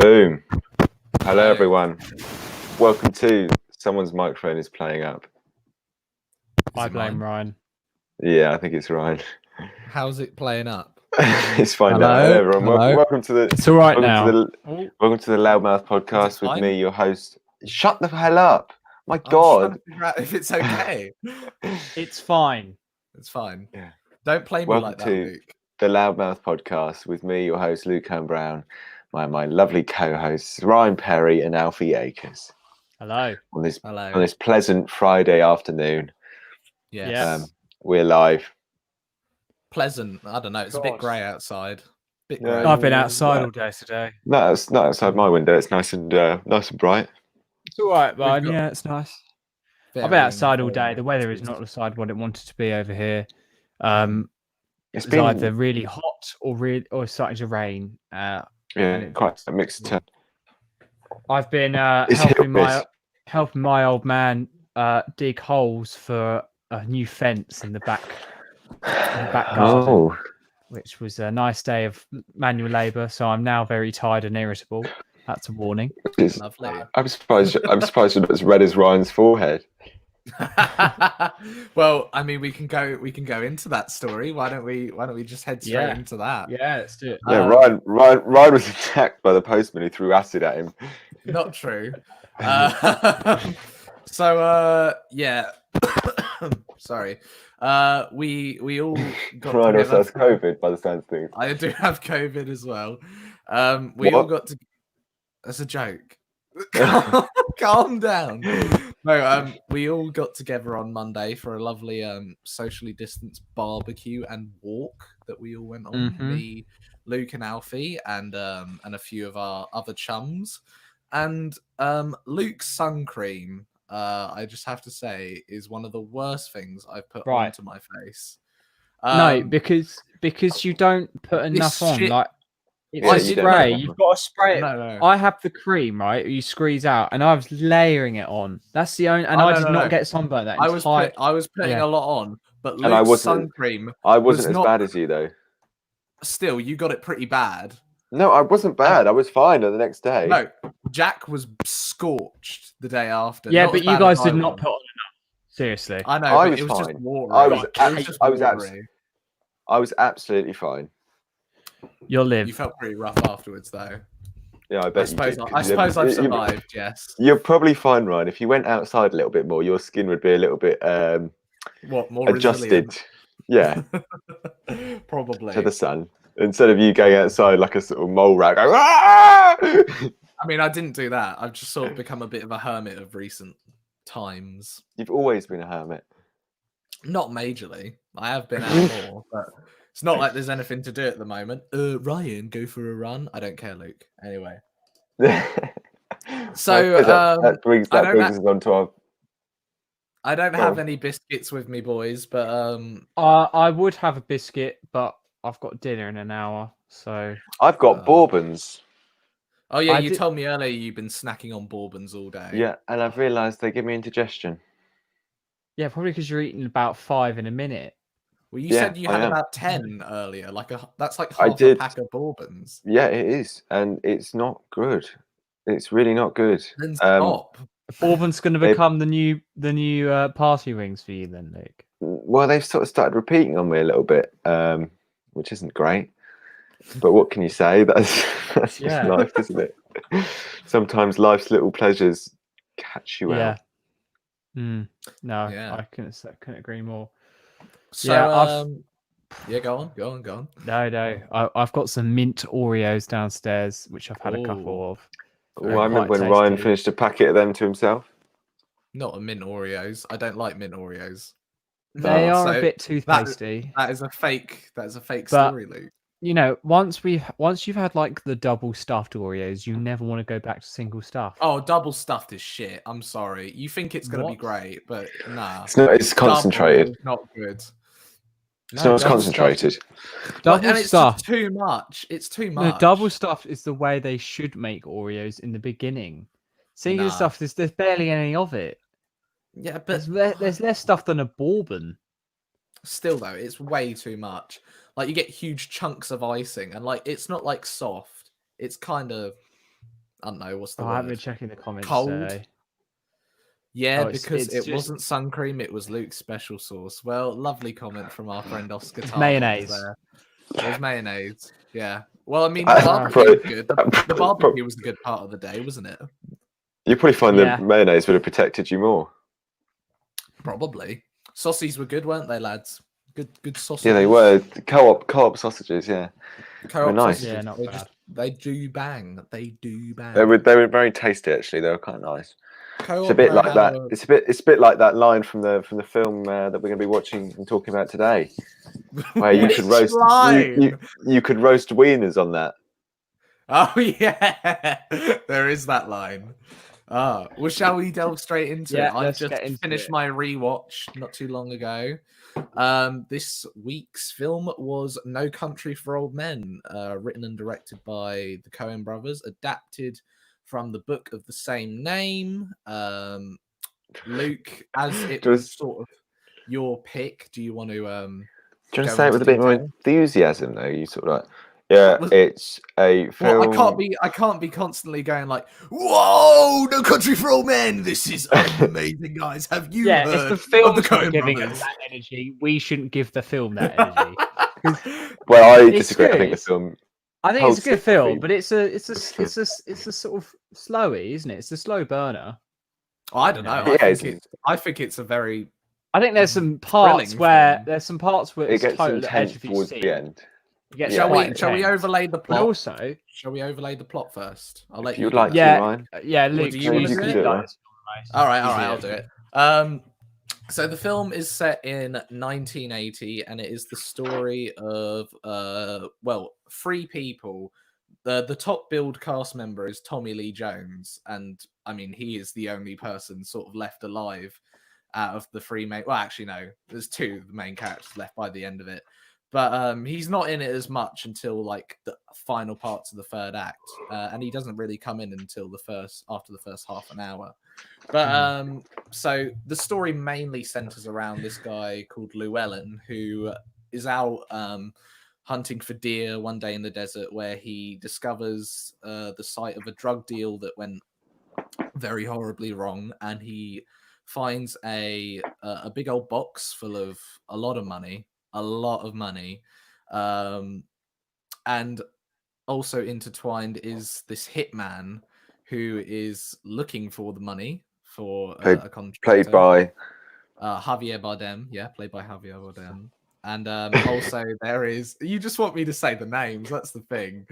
Boom. Hello, everyone. Welcome to Someone's Microphone is Playing Up. I blame Ryan. Yeah, I think it's Ryan. How's it playing up? Let's find out. Hello, everyone. Welcome to the. It's all right now. Welcome to the Loudmouth Podcast with me, your host. Shut the hell up! My God. I'm trying to figure out if it's okay. It's fine. It's fine. Yeah. Don't play me Welcome like that, to Luke. The Loudmouth Podcast with me, your host, Luke Brown, my lovely co-hosts, Ryan Perry and Alfie Akers. Hello. On this pleasant Friday afternoon. Yes. We're live. Pleasant. I don't know. It's a bit grey outside. Bit Yeah, grey. I've been outside all day today. No, it's not outside my window. It's nice and bright. It's all right, Ryan. Yeah, it's nice. I've been outside all day. The weather is not the side what it wanted to be over here. It's been either really hot or starting to rain. Quite a mixed. I've been helping my old man dig holes for a new fence in the back garden, which was a nice day of manual labour. So I'm now very tired and irritable. That's a warning. Lovely. I'm surprised you're not as red as Ryan's forehead. Well, I mean, we can go into that story. Why don't we just head straight into that? Yeah, let's do it. Yeah, Ryan was attacked by the postman who threw acid at him. Not true. Sorry. We all got Ryan also has COVID by the sounds of things. I do have COVID as well. All got to. That's a joke. Calm down. No, we all got together on Monday for a lovely socially distanced barbecue and walk that we all went on. Me, Luke, and Alfie, and a few of our other chums. And Luke's sun cream, I just have to say, is one of the worst things I've put onto my face. No, because you don't put enough on. Like it's a spray. You've got to spray it. No. I have the cream, right? You squeeze out, and I was layering it on. That's the only. And I did not get sunburn. I was putting a lot on, but Luke's sun cream. I wasn't as bad as you though. Still, you got it pretty bad. No, I wasn't bad. I was fine the next day. No, Jack was scorched the day after. Yeah, but you guys did not put on enough. Seriously, I know. I was it was fine. Just watery. I was absolutely fine. You'll live. You felt pretty rough afterwards, though. Yeah, I bet. I suppose I've survived. Yes. You're probably fine, Ryan. If you went outside a little bit more, your skin would be a little bit more adjusted. resilient? Yeah, probably to the sun. Instead of you going outside like a sort of mole rat going, "Ah!" I mean, I didn't do that. I've just sort of become a bit of a hermit of recent times. You've always been a hermit. Not majorly. I have been out more, but it's not like there's anything to do at the moment. Ryan, go for a run. I don't care, Luke. Anyway. So that brings us on to our. I don't have any biscuits with me, boys, but I would have a biscuit, but I've got dinner in an hour, so I've got bourbons. Oh yeah, you told me earlier you've been snacking on bourbons all day. Yeah, and I've realised they give me indigestion. Yeah, probably because you're eating about 5 in a minute. Well, you said you had about 10 earlier. That's like half a pack of bourbons. Yeah, it is, and it's not good. It's really not good. Then stop. Bourbon's going to become the new party rings for you, then, Luke. Well, they've sort of started repeating on me a little bit, which isn't great. But what can you say? That's just life, isn't it? Sometimes life's little pleasures catch you out. No, I couldn't agree more. So, go on. No. I've got some mint Oreos downstairs, which I've had a couple of. Oh, I remember when Ryan finished a packet of them to himself. Not a mint Oreos. I don't like mint Oreos. They are a bit too tasty. That is a fake story, Luke. You know, once you've had like the double stuffed Oreos, you never want to go back to single stuffed. Oh, double stuffed is shit. I'm sorry. You think it's gonna be great, but nah. It's not. It's concentrated. Not good. It's not as concentrated. Double stuffed. It's too much. It's too much. No, double stuffed is the way they should make Oreos in the beginning. Single stuffed, there's barely any of it. Yeah, but there's less stuff than a bourbon. Still, though, it's way too much. Like, you get huge chunks of icing, and like it's not like soft. It's kind of I don't know what's the I word. haven't been checking the comments Cold. today. Yeah, Oh, because it's it just- wasn't sun cream, it was Luke's special sauce. Well, lovely comment from our friend Oscar Tarbox mayonnaise. there. It was mayonnaise. Yeah. Well, I mean, the That's barbecue was probably- good. The barbecue was a good part of the day, wasn't it? You probably find Yeah. the mayonnaise would have protected you more. Probably. Sausages were good, weren't they, lads? Good sausages. Yeah, they were co-op sausages. Yeah, Co-op nice. sausages. Yeah, not they bad. they do bang. They do bang. They were very tasty actually. They were quite nice. Co-op It's a bit bread like that. are- It's a bit like that line from the film that we're going to be watching and talking about today, where you could Which roast line? you could roast wieners on that. Oh yeah, there is that line. Well, shall we delve straight into it? I've let's just get into finished it. my rewatch not too long ago. This week's film was No Country for Old Men, written and directed by the Coen brothers, adapted from the book of the same name. Luke, as it was sort of your pick, do you want to do you want to say it with a bit more detail? enthusiasm though? You sort of like, yeah, it's a film. Well, I can't be constantly going like, "Whoa, No Country for Old Men! This is amazing, guys! Have you heard if the film's of the Coen not giving brothers?" us that energy, we shouldn't give the film that energy. Well, I It's disagree. I think the good. film. I think holds it's a good sympathy. film, but it's a sort of slowy, isn't it? It's a slow burner. I don't know. Yeah, I think it's a very. I think there's some parts where film. it gets it's totally the edge intense of your towards seat. the end. It gets Shall quite we? Shall we intense. overlay the But plot? also, Shall we overlay the plot first? I'll let If you. you'd do like that. to, Ryan. yeah, Luke, do you wanna you do it? like this film the most. All right, You I'll do it. So the film is set in 1980, and it is the story of three people. The top billed cast member is Tommy Lee Jones, and I mean he is the only person sort of left alive out of the three main. Well, actually, no, there's two of the main characters left by the end of it, but he's not in it as much until like the final parts of the third act, and he doesn't really come in until after the first half an hour. But so the story mainly centers around this guy called Llewellyn, who is out hunting for deer one day in the desert, where he discovers the site of a drug deal that went very horribly wrong, and he finds a big old box full of a lot of money, and also intertwined is this hitman who is looking for the money for a contractor. Played by Javier Bardem. Yeah, played by Javier Bardem. And also there is, you just want me to say the names, that's the thing.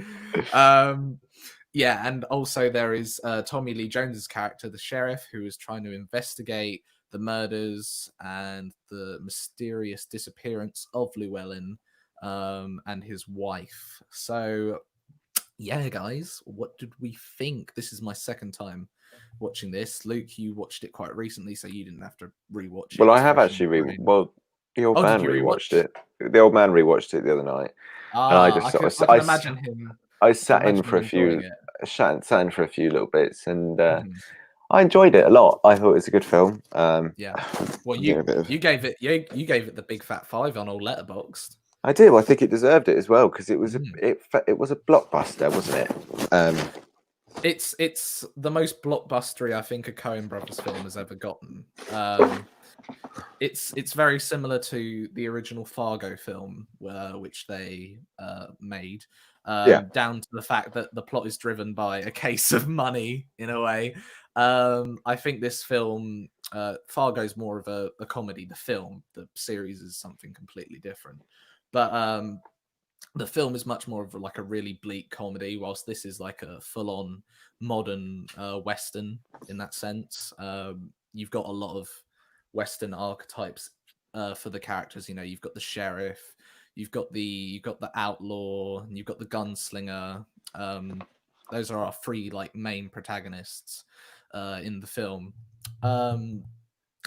Yeah, and also there is Tommy Lee Jones's character, the sheriff, who is trying to investigate the murders and the mysterious disappearance of Llewellyn and his wife. So yeah, guys, what did we think? This is my second time watching this. Luke, you watched it quite recently, so you didn't have to rewatch it. Well, I have actually the old man rewatched it. The old man rewatched it the other night, and I just I can imagine him. I sat in for a few little bits, and I enjoyed it a lot. I thought it was a good film. Yeah. Well, you gave it the big fat 5 on old Letterboxd. I do. I think it deserved it as well because it was it was a blockbuster, wasn't it? It's the most blockbustery I think a Coen Brothers film has ever gotten. It's very similar to the original Fargo film, which they made. Down to the fact that the plot is driven by a case of money in a way. I think this film, Fargo's more of a comedy. The series is something completely different. But the film is much more of like a really bleak comedy, whilst this is like a full-on modern Western in that sense. You've got a lot of Western archetypes for the characters. You know, you've got the sheriff, you've got the outlaw, and you've got the gunslinger. Those are our three like main protagonists in the film.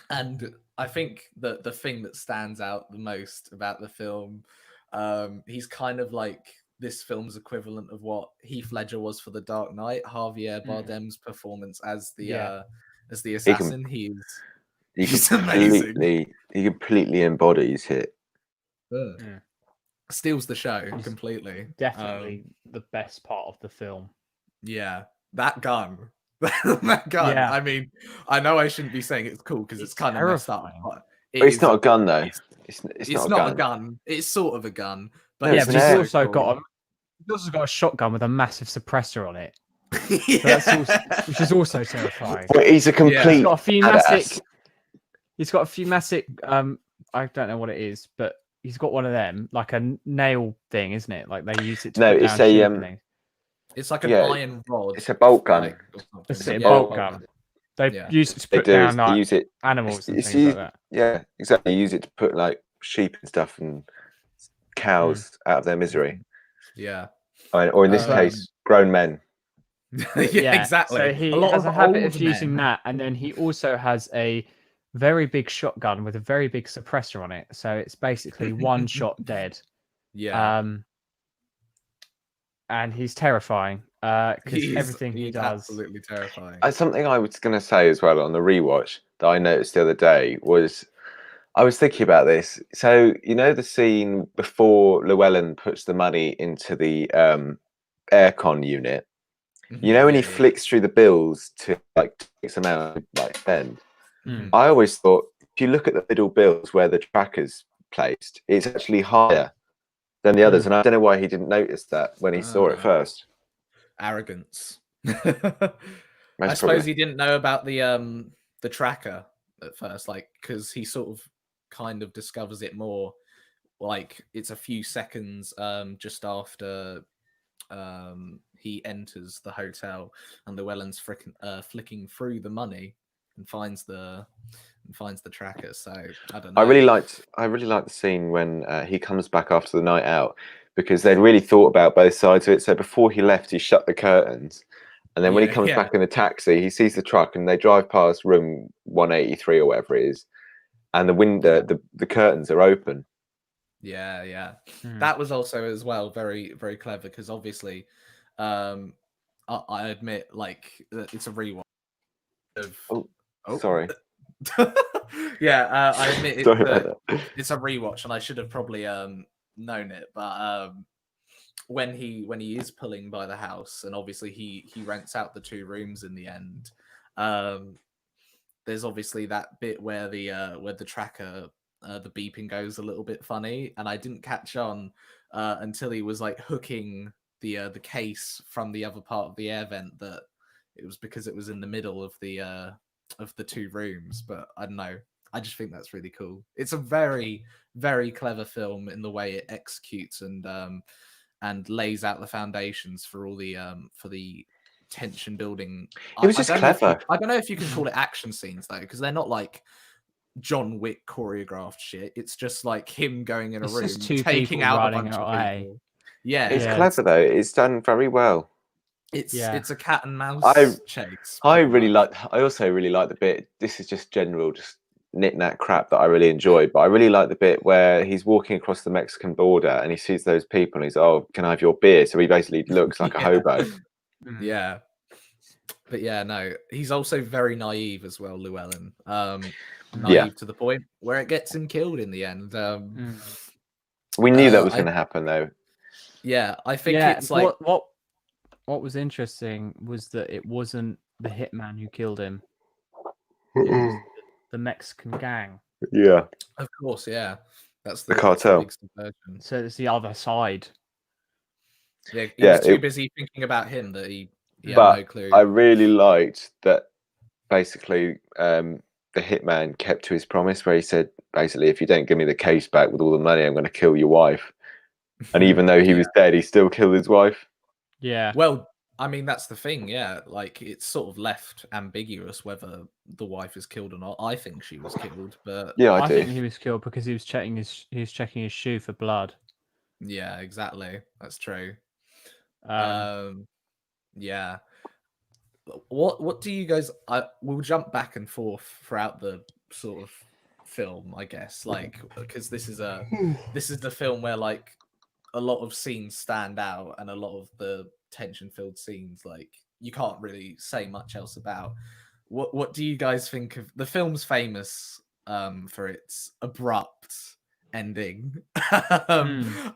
And I think that the thing that stands out the most about the film, he's kind of like this film's equivalent of what Heath Ledger was for The Dark Knight. Javier Bardem's performance as the assassin, he's amazing. He completely embodies it. Steals the show completely. Definitely the best part of the film. Yeah. that gun. That gun. Yeah. I mean, I know I shouldn't be saying it's cool because it's kind of messed up, but it's not a gun though. It's not a gun. It's sort of a gun, but yeah, it's but just he's so also cool. got a shotgun with a massive suppressor on it. Yeah. So that's also, which is also terrifying. Well, he's a complete. He's got a badass. pneumatic. I don't know what it is, but he's got one of them, like a nail thing, isn't it? Like they use it to put down sheep and things. It's like an iron rod. It's a bolt gun. Like, It's a bolt gun. They use it to put down like use it, animals and things like that. Yeah, exactly. Use it to put like sheep and stuff and cows out of their misery. Yeah. Or in this case, grown men. Yeah, exactly. So he has a habit of using that, and then he also has a very big shotgun with a very big suppressor on it. So it's basically one shot dead. Yeah. And he's terrifying because everything he does, absolutely terrifying. Something I was going to say as well on the rewatch that I noticed the other day was I was thinking about this. So you know the scene before Llewellyn puts the money into the aircon unit. You know when he flicks through the bills to like take them out, like spend. I always thought if you look at the middle bills where the tracker's placed, it's actually higher than the others, and I don't know why he didn't notice that when he saw it first. Arrogance. I suppose he didn't know about the tracker at first, like because he sort of kind of discovers it more, like it's a few seconds just after he enters the hotel, and Llewellyn's flicking through the money and finds the tracker. So I don't know. I really liked the scene when he comes back after the night out because they'd really thought about both sides of it. So before he left, he shut the curtains, and then when he comes back in the taxi, he sees the truck, and they drive past room 183 or whatever it is, and the window, the curtains are open. Yeah. That was also as well very, very clever because obviously, I admit like it's a rewatch of. Sorry. Yeah, I admit it's a rewatch, and I should have probably known it. But when he is pulling by the house, and obviously he rents out the 2 rooms in the end. There's obviously that bit where the tracker. The beeping goes a little bit funny, and I didn't catch on until he was like hooking the case from the other part of the air vent that it was because it was in the middle of the 2 rooms. But I don't know. I just think that's really cool. It's a very, very clever film in the way it executes and lays out the foundations for all the tension building. It was just clever. I don't know if you can call it action scenes though, because they're not like John Wick choreographed shit. It's just like him going in a room, taking out a bunch of people. Yeah, it's clever though. It's done very well. It's a cat and mouse chase. I also really like the bit. This is just general, just knick-knack crap that I really enjoyed. But I really like the bit where he's walking across the Mexican border and he sees those people and he's, "Oh, can I have your beer?" So he basically looks like a hobo. Yeah. But yeah, no, he's also very naive as well, Llewellyn. Naive to the point where it gets him killed in the end. We knew that was going to happen, though. Yeah, I think it's like what was interesting was that it wasn't the hitman who killed him. It was the Mexican gang. Yeah, of course. Yeah, that's the cartel. So it's the other side. Yeah, he was too busy thinking about him that he had no clue. I really liked that. Basically, the hitman kept to his promise where he said, basically, if you don't give me the case back with all the money, I'm going to kill your wife. And even though he was dead, he still killed his wife. Yeah. Well, I mean, that's the thing. Yeah. Like it's sort of left ambiguous whether the wife is killed or not. I think she was killed, but yeah, I think he was killed because he was checking his shoe for blood. Yeah, exactly. That's true. Yeah. What do you guys? We'll jump back and forth throughout the sort of film, I guess, like because this is the film where like a lot of scenes stand out and a lot of the tension-filled scenes like you can't really say much else about. What do you guys think of the film's famous for its abrupt ending.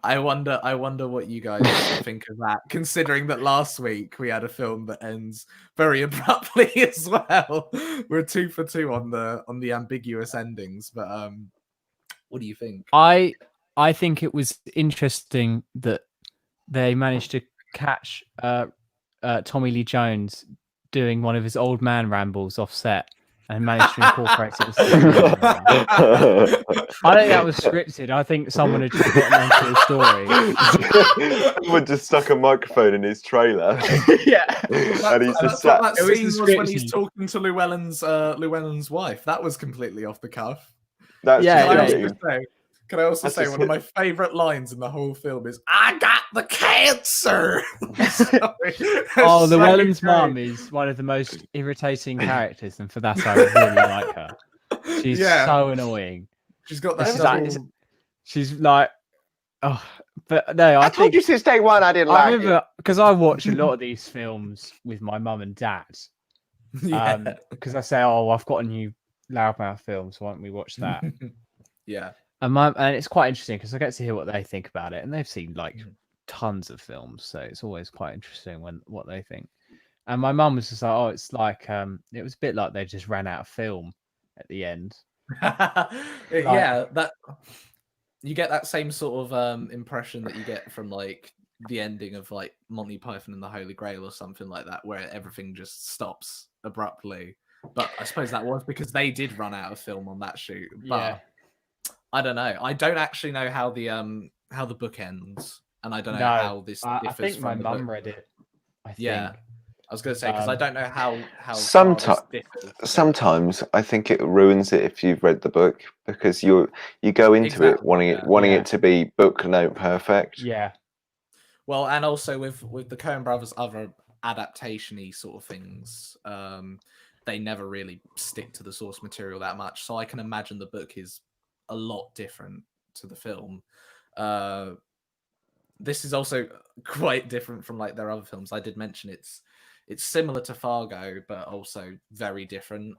I wonder what you guys think of that, considering that last week we had a film that ends very abruptly as well. We're 2 for 2 on the ambiguous endings, but what do you think? I think it was interesting that they managed to catch Tommy Lee Jones doing one of his old man rambles off set and managed to incorporate it. I don't think that was scripted. I think someone had just gotten onto the story. Someone just stuck a microphone in his trailer. Yeah, and he's just sat. That scene was when he's talking to Llewellyn's wife. That was completely off the cuff. That's Can I also say one of my favourite lines in the whole film is "I got the cancer." Oh, Llewellyn's mum is one of the most irritating characters, and for that I really like her. She's so annoying. She's got that. She's like, oh, but no, I told you since day one I didn't like it. I remember because I watch a lot of these films with my mum and dad. Because I say, oh, I've got a new Loudmouth film, so why don't we watch that? Yeah. And it's quite interesting because I get to hear what they think about it, and they've seen like tons of films, so it's always quite interesting what they think. And my mum was just like, "Oh, it's like it was a bit like they just ran out of film at the end." Yeah, that you get that same sort of impression that you get from like the ending of like Monty Python and the Holy Grail or something like that, where everything just stops abruptly. But I suppose that was because they did run out of film on that shoot. But Yeah. I don't know. I don't actually know how the book ends, and I don't know how this differs. I think my from mum read it. Yeah, I was going to say because I don't know how sometimes I think it ruins it if you've read the book because you go into it wanting it to be book note perfect. Yeah. Well, and also with the Coen Brothers' other adaptation-y sort of things, they never really stick to the source material that much. So I can imagine the book is a lot different to the film. This is also quite different from like their other films. I did mention it's similar to Fargo, but also very different.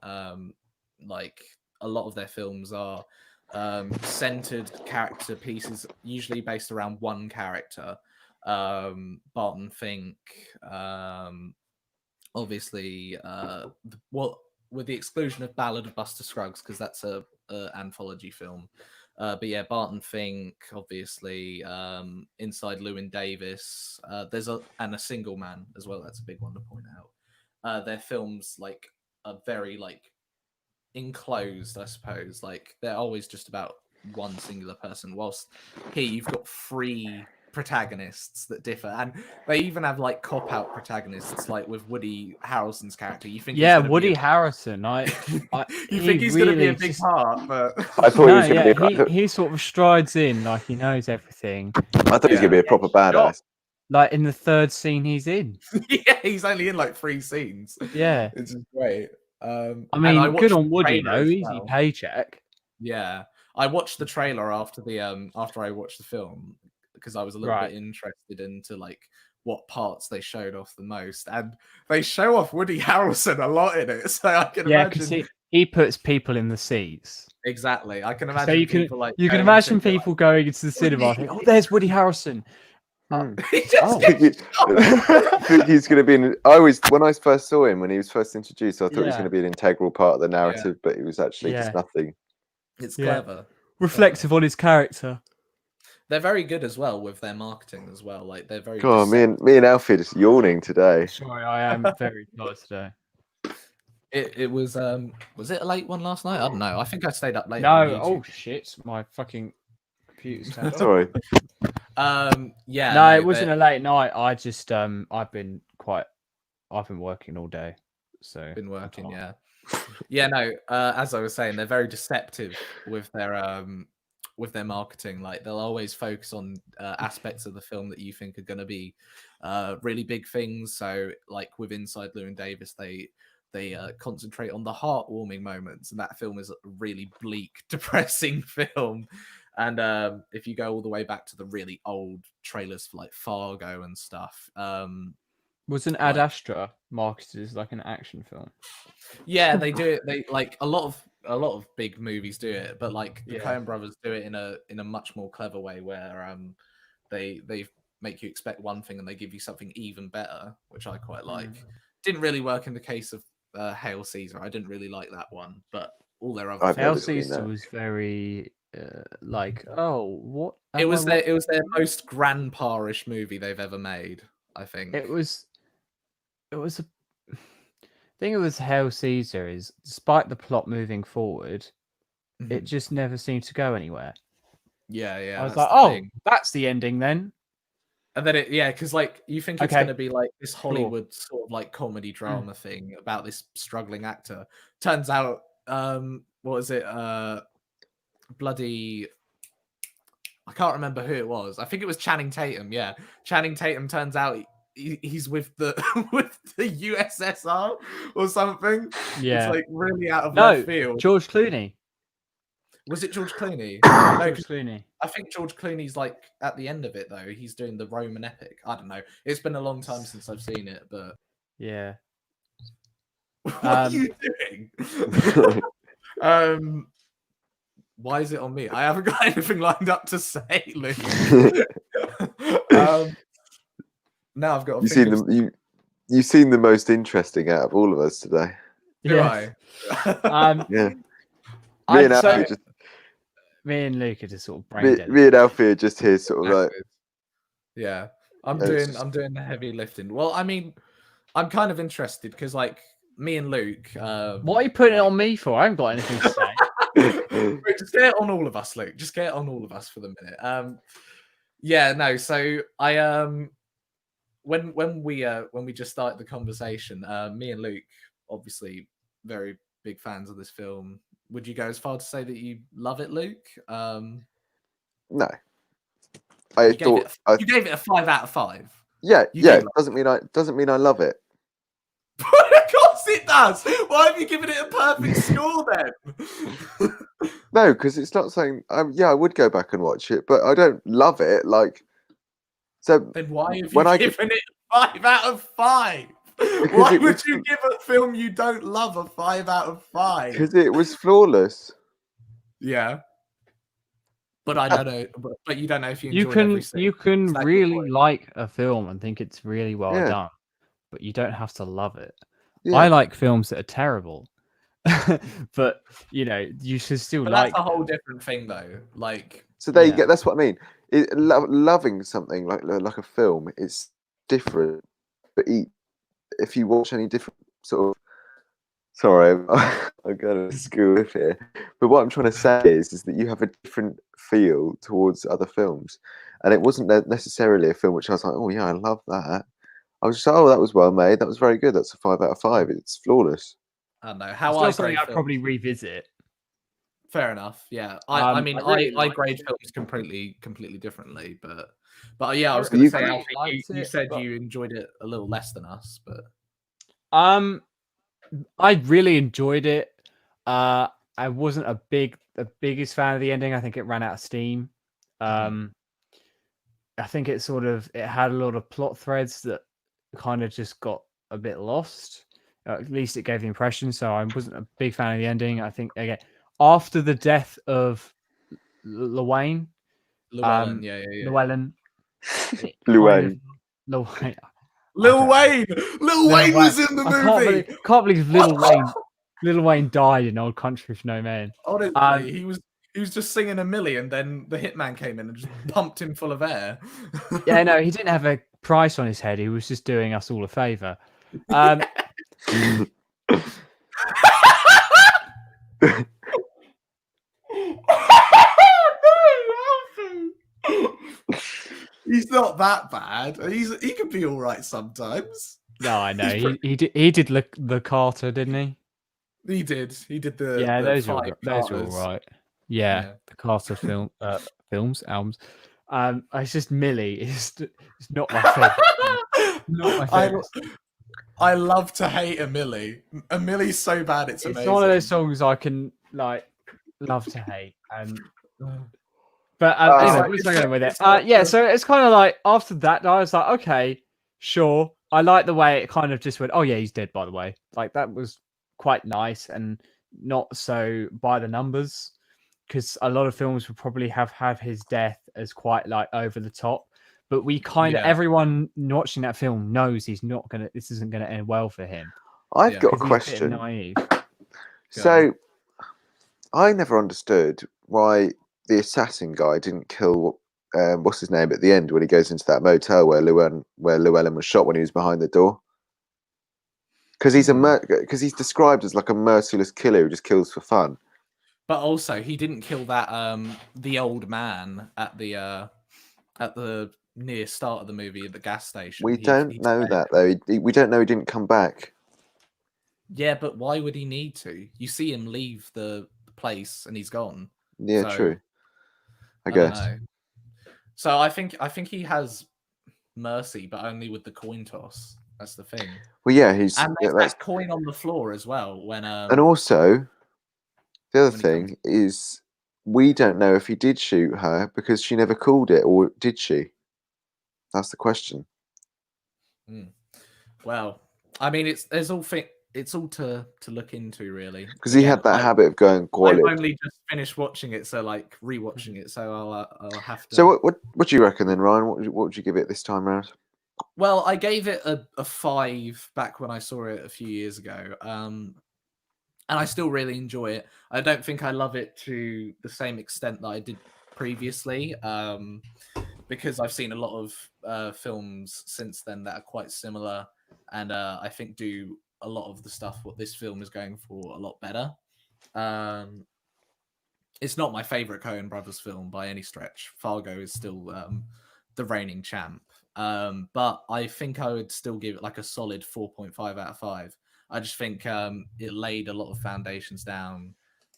Like a lot of their films are centered character pieces, usually based around one character. Barton Fink, obviously, with the exclusion of Ballad of Buster Scruggs, because that's a anthology film. But yeah, Barton Fink, obviously, Inside Llewyn Davis. There's a Single Man as well. That's a big one to point out. Their films like are very like enclosed, I suppose. Like they're always just about one singular person. Whilst here you've got 3 protagonists that differ, and they even have like cop-out protagonists, like with Woody Harrelson's character. You think Woody Harrelson? You think he's going to be a big part, but I thought he was going to be. He sort of strides in like he knows everything. I thought he was going to be a proper badass. Like in the 3rd scene he's in. Yeah, he's only in like 3 scenes. Yeah, it's just great. I mean, good on Woody though. Easy paycheck. Yeah, I watched the trailer after I watched the film, because I was a little bit interested into like what parts they showed off the most, and they show off Woody Harrelson a lot in it. So I can imagine because he puts people in the seats. Exactly, I can imagine. So you can imagine people going into the cinema. Thinking, oh, there's Woody Harrelson. He's going to be in. When I first saw him when he was first introduced, I thought he was going to be an integral part of the narrative, but he was actually just nothing. It's clever, reflective on his character. They're very good as well with their marketing as well. Like they're very. God, me and Alfie are just yawning today. Sorry, I am very tired today. It was it a late one last night? I don't know. I think I stayed up late. No, oh shit, my fucking computer's down. Sorry. Yeah. No, it wasn't a late night. I just I've been working all day, so been working. Yeah. Yeah. No. As I was saying, they're very deceptive with their marketing. Like they'll always focus on aspects of the film that you think are going to be really big things. So like with Inside Llewyn Davis, they concentrate on the heartwarming moments, and that film is a really bleak, depressing film. And if you go all the way back to the really old trailers for like Fargo and stuff, wasn't Ad Astra marketed as like an action film? Yeah, they do it. They like a lot a lot of big movies do it, but like the Yeah. Coen brothers do it in a much more clever way, where they make you expect one thing and they give you something even better, which I quite like. Didn't really work in the case of Hail Caesar. I didn't really like that one, but all their other I've Hail never seen Caesar that. was very like, oh, what? it was their most grandpa-ish movie they've ever made, I think. It was a thing with Hail Caesar is, despite the plot moving forward, it just never seemed to go anywhere. Yeah. I was that's like, the oh, thing. that's the ending then. And then because like you think it's Okay. going to be like this Hollywood sort of like comedy drama thing about this struggling actor. Turns out, what was it? Bloody, I can't remember who it was. I think it was Channing Tatum. Yeah, Channing Tatum. Turns out he's with the with the USSR or something. Yeah. It's like really out of No, left field. George Clooney. Was it George Clooney? George Clooney. I think George Clooney's like at the end of it though. He's doing the Roman epic. I don't know. It's been a long time since I've seen it, but Yeah. what are you doing? Why is it on me? I haven't got anything lined up to say, Luke. Now I've got. You've seen the most interesting out of all of us today. Do I? Yeah. Me and Luke are just sort of brain dead. Me and Alfie are just here, sort of like. Yeah, I'm doing the heavy lifting. Well, I mean, I'm kind of interested because, like, me and Luke. What are you putting it on me for? I haven't got anything to say. Just get it on all of us, Luke. Just get it on all of us for the minute. Yeah, no. So I when we just started the conversation, me and Luke, obviously very big fans of this film. Would you go as far to say that you love it, Luke? No. You gave it a 5 out of 5. Yeah. Doesn't mean I love it. Of course it does. Why have you given it a perfect score then? No, because it's not saying. I would go back and watch it, but I don't love it. Like, so then why have you given it a 5 out of 5? Why would you give a film you don't love a 5 out of 5? Because it was flawless. Yeah. But I don't know. But you don't know if you enjoyed You can really like a film and think it's really well done, but you don't have to love it. Yeah. I like films that are terrible, but you should still like. That's a whole different thing, though. Like, so there you get. That's what I mean. Loving something like a film, it's different. But if you watch any different sort of, sorry, I'm going to school with here. But what I'm trying to say is that you have a different feel towards other films, and it wasn't necessarily a film which I was like, oh yeah, I love that. I was just like, oh, that was well made. That was very good. That's a 5 out of 5. It's flawless. I don't know how I'd probably revisit. Fair enough. Yeah, I mean, I grade films completely differently, but yeah, I was going to say, Alfie, you said you enjoyed it a little less than us, but I really enjoyed it. I wasn't the biggest fan of the ending. I think it ran out of steam. I think it had a lot of plot threads that kind of just got a bit lost. At least it gave the impression. So I wasn't a big fan of the ending. I think again after the death of Llewellyn. Llewellyn was in the movie. Can't believe Lil Wayne died in Old Country for No Man. Honestly, he was just singing a Millie, and then the hitman came in and just pumped him full of air. Yeah, no, he didn't have a price on his head. He was just doing us all a favor. He's not that bad. He can be all right sometimes. No, I know. He did the Carter, didn't he? He did the those are all right. Yeah, the Carter albums. It's just Millie. It's not my favorite. Not my favorite. I love to hate a Millie. A Millie's so bad, it's amazing. It's one of those songs I can love to hate. But anyway, what's I going with it? So it's kind of like after that, I was like, okay, sure. I like the way it kind of just went. Oh yeah, he's dead. By the way, like that was quite nice, and not so by the numbers, because a lot of films would probably have had his death as quite like over the top. But we kind of everyone watching that film knows he's not gonna. This isn't gonna end well for him. I've got a 'cause he's a bit question. naive. So I never understood why the assassin guy didn't kill what's his name at the end when he goes into that motel where Llewellyn was shot when he was behind the door. Because he's described as like a merciless killer who just kills for fun. But also, he didn't kill that the old man at the near start of the movie at the gas station. We don't know that though. We don't know he didn't come back. Yeah, but why would he need to? You see him leave the place and he's gone. Yeah, so, true. I don't guess. know. So I think he has mercy, but only with the coin toss. That's the thing. Well, yeah, and there's that coin on the floor as well. When and also the other thing is we don't know if he did shoot her because she never called it, or did she? That's the question. Well, I mean, it's all to look into, really. Because he had that habit of going. I've only just finished watching it, so like rewatching it. So I'll have to. So what do you reckon then, Ryan? What would you give it this time round? Well, I gave it a 5 back when I saw it a few years ago. And I still really enjoy it. I don't think I love it to the same extent that I did previously, because I've seen a lot of films since then that are quite similar, and I think do a lot of the stuff what this film is going for a lot better. It's not my favorite Coen Brothers film by any stretch. Fargo is still the reigning champ, but I think I would still give it like a solid 4.5 out of 5. I just think it laid a lot of foundations down,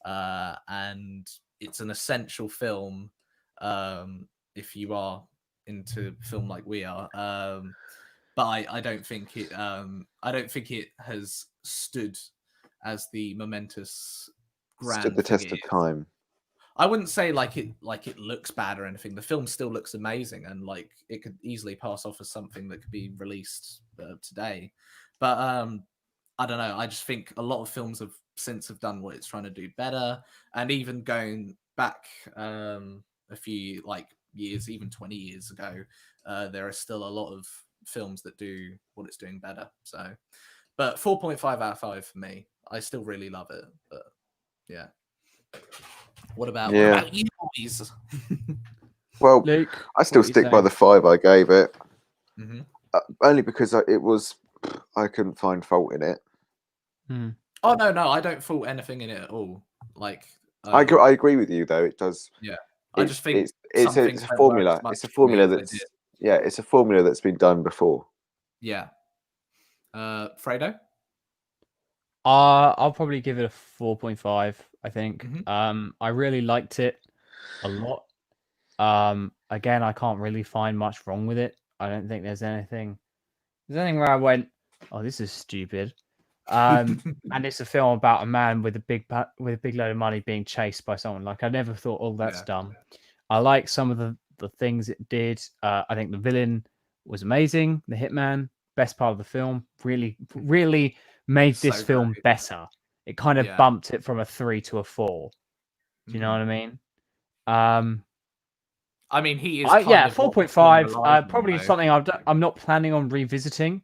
and it's an essential film if you are into film like we are. But I don't think it. I don't think it has stood as the momentous grand. Stood the test of time. I wouldn't say like it looks bad or anything. The film still looks amazing, and like it could easily pass off as something that could be released today. But I don't know. I just think a lot of films have done what it's trying to do better, and even going back a few years, even 20 years ago, there are still a lot of films that do what it's doing better. So, but 4.5 out of 5 for me. I still really love it, but yeah. What about you boys? Well, Luke, I still stick by the 5 I gave it, only because I couldn't find fault in it. Oh no, I don't fault anything in it at all. Like I agree with you though. It does. Yeah, I just think it's a formula. It's a formula it's a formula that's been done before. Yeah. Fredo? I'll probably give it a 4.5, I think. I really liked it a lot. Again, I can't really find much wrong with it. I don't think there's anything where I went, oh, this is stupid. And it's a film about a man with a big load of money being chased by someone. Like, I never thought, oh, that's dumb. I like some of the things it did. I think the villain was amazing. The hitman, best part of the film, really made this film better. It kind of bumped it from a 3 to a 4. Do you know what I mean? I mean, he is 4.5. Probably something I'm not planning on revisiting,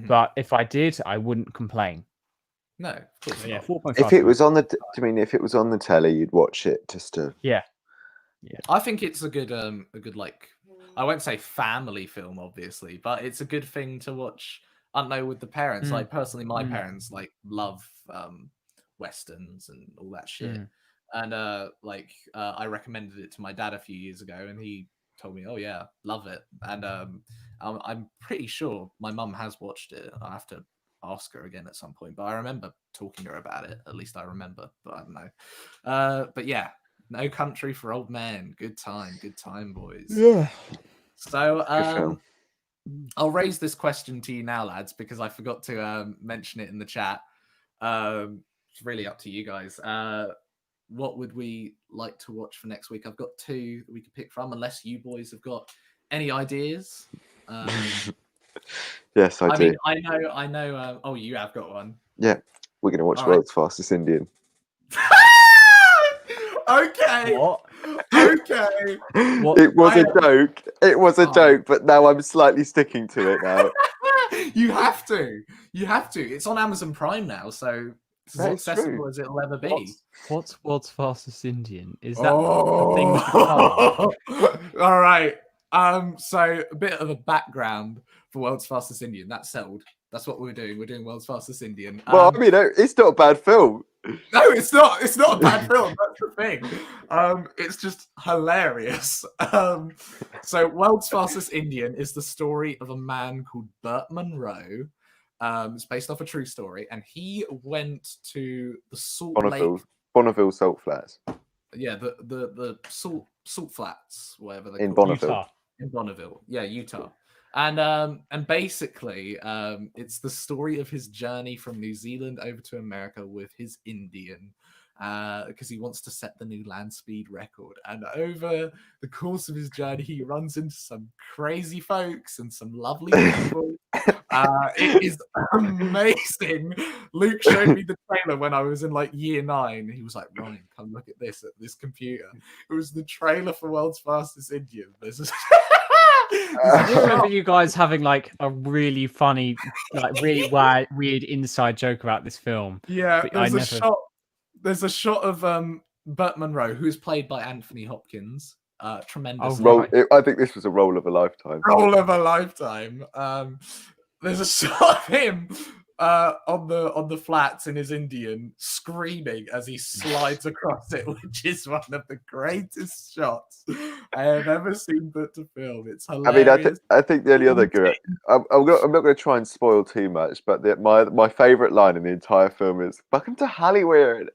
but if I did, I wouldn't complain. No, of course not. 4.5. If it was on if it was on the telly, you'd watch it just to. Yeah. I think it's a good like, I won't say family film, obviously, but it's a good thing to watch. I don't know, with the parents. Like, personally, my parents like love westerns and all that shit. And I recommended it to my dad a few years ago, and he told me, "Oh yeah, love it." And I'm pretty sure my mum has watched it. I have to ask her again at some point, but I remember talking to her about it. At least I remember, but I don't know. But yeah, No Country for Old Men. Good time, boys. Yeah. So I'll raise this question to you now, lads, because I forgot to mention it in the chat. It's really up to you guys. What would we like to watch for next week? I've got 2 that we could pick from, unless you boys have got any ideas. Yes, I do. Mean, I know. Oh, you have got one. Yeah, we're going to watch World's Fastest Indian. Okay. What? Okay. What? It was a I- joke. It was a Oh. joke, but now I'm slightly sticking to it now. You have to. You have to. It's on Amazon Prime now, so it's as That is accessible true. as it'll ever be. What's World's Fastest Indian? Is that the thing to come? All right. So a bit of a background for World's Fastest Indian. That's settled. That's what we're doing. We're doing World's Fastest Indian. Well, I mean, it's not a bad film. No, it's not. It's not a bad film. That's the thing. It's just hilarious. So World's Fastest Indian is the story of a man called Burt Munro. It's based off a true story, and he went to the Salt Lake. Bonneville Salt Flats. Yeah, the salt flats, whatever they're In called. Bonneville. Utah. In Bonneville, yeah, Utah. And basically, it's the story of his journey from New Zealand over to America with his Indian, because he wants to set the new land speed record. And over the course of his journey, he runs into some crazy folks and some lovely people. It is amazing. Luke showed me the trailer when I was in like year 9. He was like, "Ryan, come look at this computer." It was the trailer for World's Fastest Indian. I do remember you guys having like a really funny, like really weird inside joke about this film. Yeah, there's a shot of Burt Munro, who's played by Anthony Hopkins. Tremendous. I think this was a role of a lifetime. Role of a lifetime. There's a shot of him on the flats in his Indian screaming as he slides across it, which is one of the greatest shots I have ever seen put to film. It's hilarious. I mean, I think the only other good. I'm not going to try and spoil too much, but my favourite line in the entire film is "Welcome to Hollywood."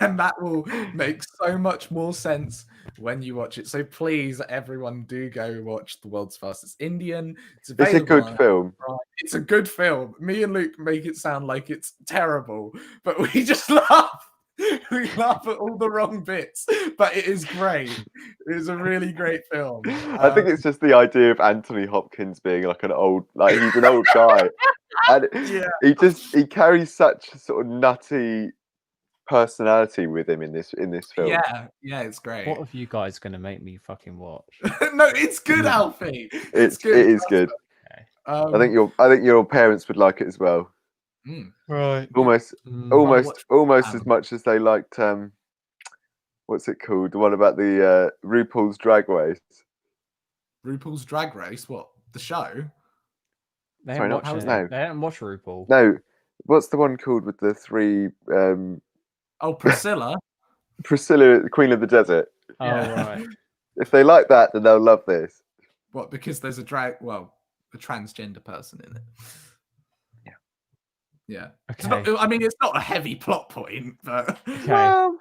And that will make so much more sense when you watch it. So please, everyone, do go watch The World's Fastest Indian. It's a good film. It's a good film. Me and Luke make it sound like it's terrible, but we just laugh. We laugh at all the wrong bits, but it is great. It is a really great film. I think it's just the idea of Anthony Hopkins being like he's an old guy, and he carries such sort of nutty personality with him in this film. Yeah, it's great. What are you guys going to make me fucking watch? No, it's good, Alfie. It is good. Okay. I think your parents would like it as well. Right. Almost as much as they liked what's it called? The one about the RuPaul's Drag Race. RuPaul's Drag Race? What? The show? They don't watch RuPaul. No. What's the one called with the 3 Priscilla. Priscilla, the Queen of the Desert. Oh, right. If they like that, then they'll love this. What? Because there's a transgender person in it. Yeah. Okay. It's not a heavy plot point, but okay. I'm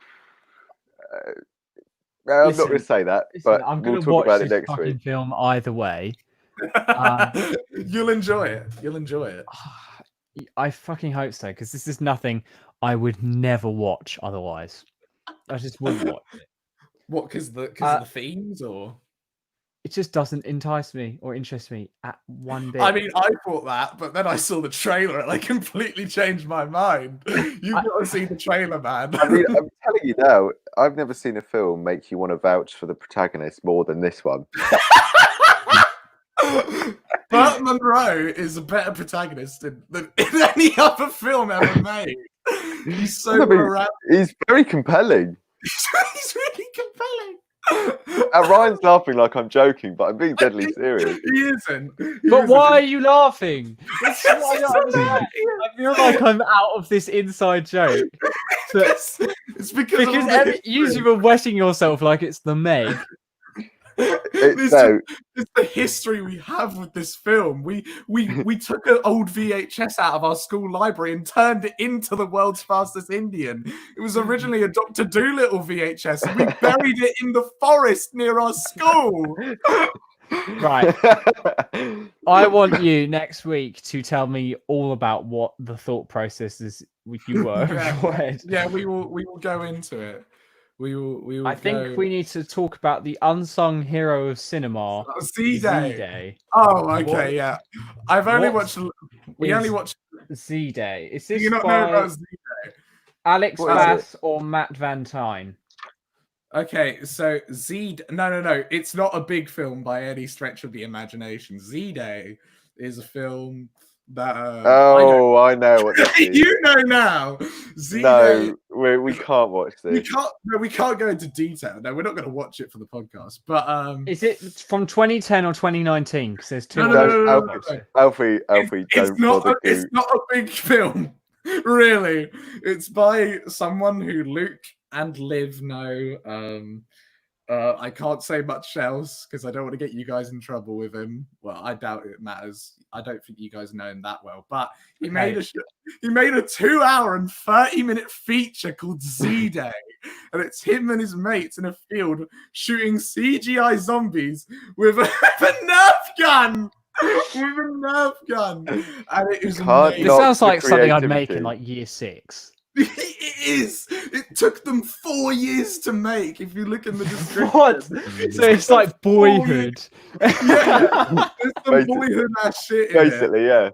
not going to say that, but I'm going we'll to talk watch about it this next fucking week. film either way. You'll enjoy it. I fucking hope so, because this is nothing I would never watch otherwise. I just wouldn't watch it. What? Because of the themes, or it just doesn't entice me or interest me at one bit. I mean, I thought that, but then I saw the trailer and I completely changed my mind. You've got to see the trailer, man. I mean, I'm telling you now, I've never seen a film make you want to vouch for the protagonist more than this one. Burt Munro is a better protagonist than any other film ever made. He's so he's very compelling. He's really compelling. Ryan's laughing like I'm joking, but I'm being deadly serious. He isn't. But why are you laughing? I feel like I'm out of this inside joke. It's because you were wetting yourself like it's the Meg. It's the history we have with this film. We took an old VHS out of our school library and turned it into The World's Fastest Indian. It was originally a Dr. Dolittle VHS, and we buried it in the forest near our school. Right. I want you next week to tell me all about what the thought processes you were in your head. Yeah, we will go into it. We will. I think we need to talk about the unsung hero of cinema, Z-Day. Oh, okay, yeah. I've only watched. We only watched Z-Day. Is this? Do you not know about Z-Day? Alex What is Bass or Matt Van Tyne? Okay, so no, it's not a big film by any stretch of the imagination. Z-Day is a film that I know what this is. you know now. No, we can't watch this. We can't go into detail. No, we're not going to watch it for the podcast. But is it from 2010 or 2019? Because there's two. No. Alfie, don't bother. It's not a big film, really. It's by someone who Luke and Liv know. I can't say much else because I don't want to get you guys in trouble with him. Well, I doubt it matters. I don't think you guys know him that well. But he made a 2-hour and 30-minute feature called Z-Day, and it's him and his mates in a field shooting CGI zombies with a Nerf gun. With a Nerf gun, and it was amazing. This sounds like something I'd make in like year 6. It is. It took them 4 years to make. If you look in the description, What? So it's like Boyhood. Yeah, there's some Boyhood ass shit in basically, it. yeah.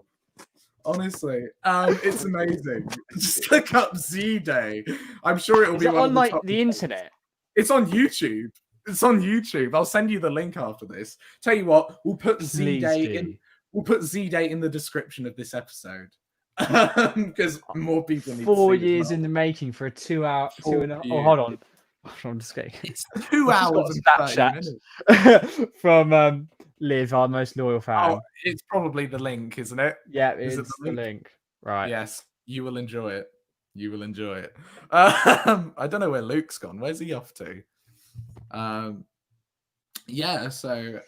Honestly, it's amazing. Just look up Z-Day. I'm sure it'll be on like the internet. It's on YouTube. It's on YouTube. I'll send you the link after this. Tell you what, we'll put Z-Day in. We'll put Z-Day in the description of this episode. Because more people need 4 to see years in the making for a 2-hour, 2.5. Oh, hold on. I'm just getting. It's 2 hours and Snapchat from Liv, our most loyal fan. Oh, it's probably the link, isn't it? Yeah, it's the link. Right. Yes, you will enjoy it. You will enjoy it. I don't know where Luke's gone. Where's he off to? Yeah, so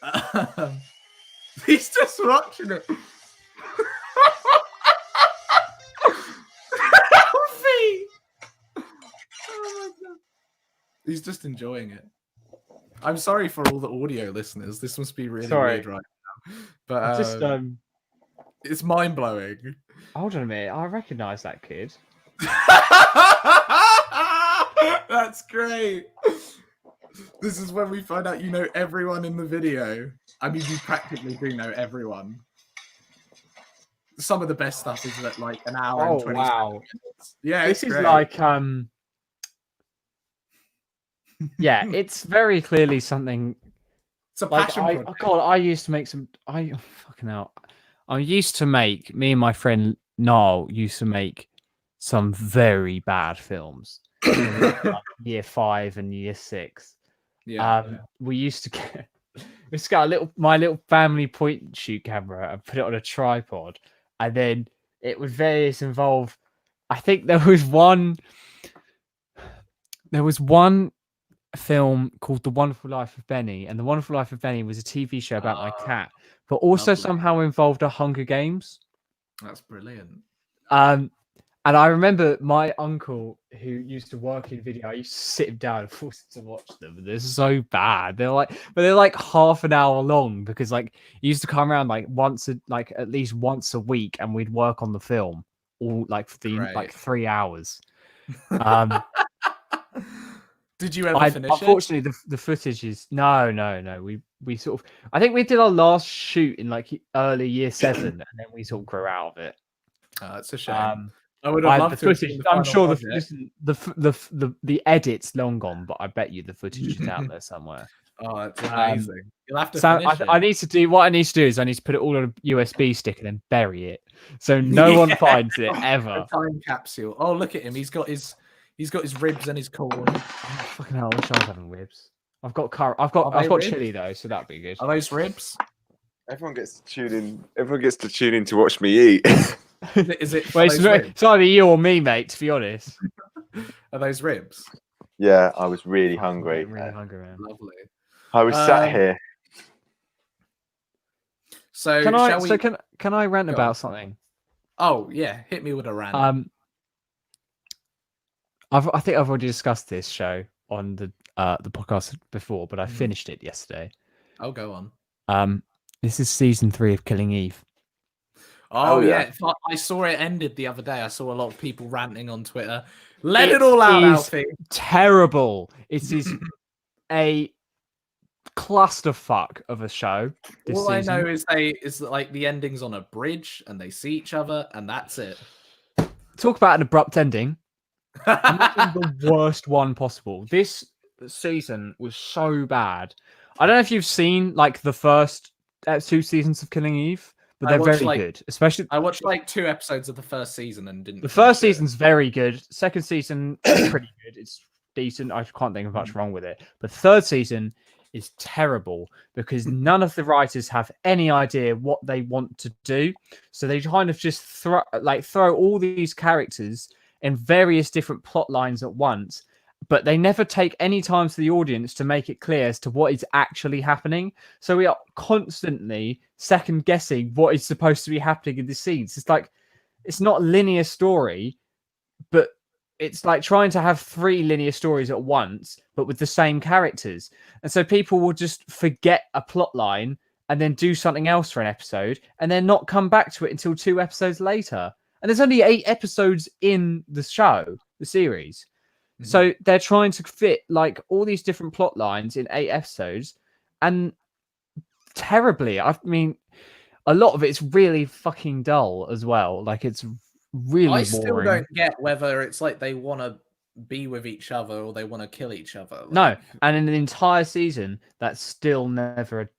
he's just watching it. He's just enjoying it. I'm sorry for all the audio listeners. This must be really weird right now. But just it's mind blowing. Hold on a minute. I recognise that kid. That's great. This is when we find out you know everyone in the video. I mean, you practically do know everyone. Some of the best stuff is at like an hour and 20 minutes. Yeah, this is great. Like yeah, it's very clearly something. It's a passion project. I used to make some. Fucking hell. I used to make. Me and my friend Niall used to make some very bad films. Like year 5 and year 6. Yeah. We used to get. We just got my little family point and shoot camera and put it on a tripod, and then it would various involve. I think there was one film called The Wonderful Life of Benny, and The Wonderful Life of Benny was a TV show about my cat, but also somehow involved a Hunger Games. That's brilliant. And I remember my uncle who used to work in video, I used to sit him down and force him to watch them. They're so bad. They're like half an hour long because like he used to come around like at least once a week, and we'd work on the film all like for like 3 hours. Did you ever finish it? Unfortunately, the footage is no. We sort of, I think we did our last shoot in like early year 7, and then we sort of grew out of it. It's a shame. I would have loved the footage. I'm sure the edit's long gone, but I bet you the footage is out there somewhere. Oh, it's amazing. You'll have to finish it. I need to do what I need to do is I need to put it all on a USB stick and then bury it, so no one finds it ever. A time capsule. Oh, look at him. He's got his ribs and his corn. Oh, fucking hell! I wish I was having ribs. I've got I've got chili though, so that'd be good. Are those ribs? Everyone gets to tune in. Everyone gets to tune in to watch me eat. Is it? Well, it's either you or me, mate. To be honest. Are those ribs? Yeah, I was really hungry. Really hungry, man. Lovely. I was sat here. So can I rant about something? Oh yeah, hit me with a rant. I think I've already discussed this show on the podcast before, but I finished it yesterday. Oh, go on. This is season 3 of Killing Eve. Oh yeah, I saw it ended the other day. I saw a lot of people ranting on Twitter. Let it all out, Alfie. Terrible. It is a clusterfuck of a show. All season. I know is like the ending's on a bridge and they see each other and that's it. Talk about an abrupt ending. Imagine the worst one possible. This season was so bad. I don't know if you've seen like the first 2 seasons of Killing Eve, but I they're watched, very like- good. Especially I watched like 2 episodes of the first season and didn't. the finish first it. season's very good. Second season is pretty good. It's decent. I can't think of much wrong with it. But third season is terrible because none of the writers have any idea what they want to do. So they kind of just throw all these characters in various different plot lines at once, but they never take any time to the audience to make it clear as to what is actually happening. So we are constantly second guessing what is supposed to be happening in the scenes. It's like it's not a linear story, but it's like trying to have 3 linear stories at once, but with the same characters. And so people will just forget a plot line and then do something else for an episode and then not come back to it until 2 episodes later. And there's only 8 episodes in the show, the series. So they're trying to fit like all these different plot lines in 8 episodes and terribly. I mean, a lot of it's really fucking dull as well. Like it's really I still boring. don't get whether it's like they want to be with each other or they want to kill each other. Like... No, and in the entire season, that's still never.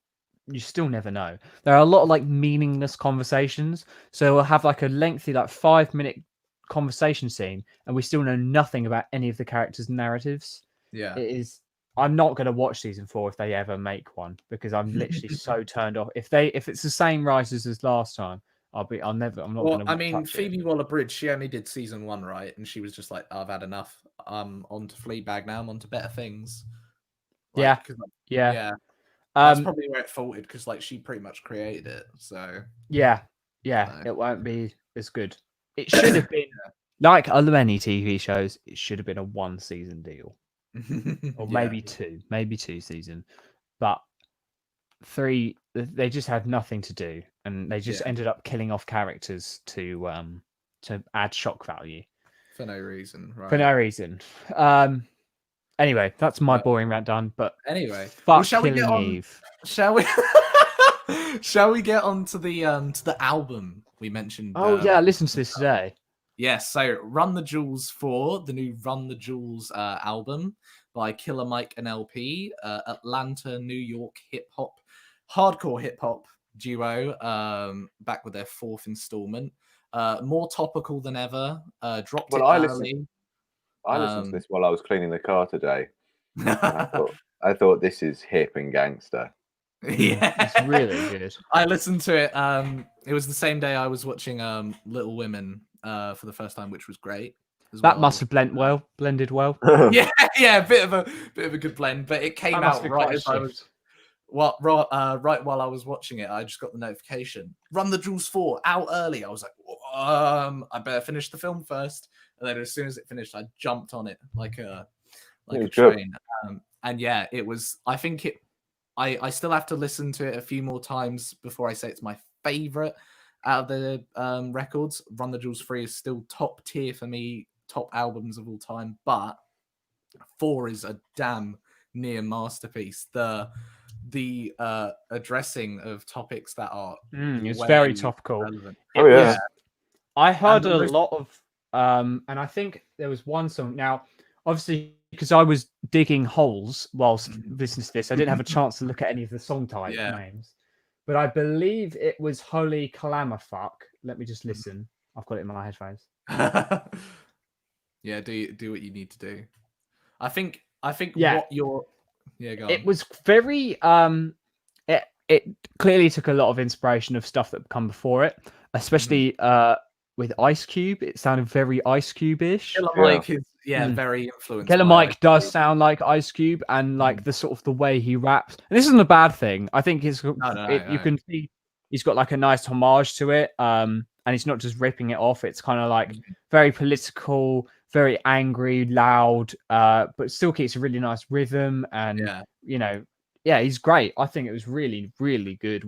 You still never know. There are a lot of like meaningless conversations. So we'll have like a lengthy, like 5-minute conversation scene, and we still know nothing about any of the characters' narratives. Yeah, It is. I'm not going to watch season 4 if they ever make one because I'm literally so turned off. If it's the same writers as last time, I'm not well, going to. I mean, Phoebe Waller-Bridge, she only did season 1, right? And she was just like, "I've had enough. I'm on to Fleabag now. I'm on to better things." Like, yeah. That's probably where it faltered because like she pretty much created it. So yeah, it won't be as good. It should have been like many TV shows. It should have been a 1-season deal, or maybe 2 season, but 3 they just had nothing to do, and they just ended up killing off characters to add shock value for no reason, right? For no reason. Anyway, that's my boring rant done. But anyway, fuck Killing Eve. Shall we? Shall we get on to the album we mentioned? Oh yeah, I listened to this today. Yes, so Run the Jewels 4, the new Run the Jewels album by Killer Mike and LP, Atlanta, New York hardcore hip hop duo, back with their 4th installment. More topical than ever. Dropped it early. I listened to this while I was cleaning the car today. I thought this is hip and gangster. Yeah, it's really good. I listened to it. It was the same day I was watching Little Women for the first time, which was great. That must have blended well. yeah, a bit of a good blend, but it came out right as I was right while I was watching it. I just got the notification: Run the Jewels 4 out early. I was like, I better finish the film first. And then as soon as it finished, I jumped on it like a train. And yeah, it was. I think it. I still have to listen to it a few more times before I say it's my favorite out of the records. Run the Jewels 3 is still top tier for me, top albums of all time. But 4 is a damn near masterpiece. The addressing of topics that are it's very topical. Relevant. Oh yeah. I heard a lot of and I think there was one song. Now, obviously, because I was digging holes whilst listening to this, I didn't have a chance to look at any of the song type names. But I believe it was Holy Calamafuck. Let me just listen. I've got it in my headphones. Yeah, do what you need to do. I think yeah. what you're go on. It was very it clearly took a lot of inspiration of stuff that come before it, especially with Ice Cube. It sounded very Ice Cube-ish. Killer Mike is very influenced. Killer Mike does sound like Ice Cube, and like the sort of the way he raps. And this isn't a bad thing. I think you can see he's got like a nice homage to it. And he's not just ripping it off. It's kind of like very political, very angry, loud, but still keeps a really nice rhythm. And he's great. I think it was really, really good.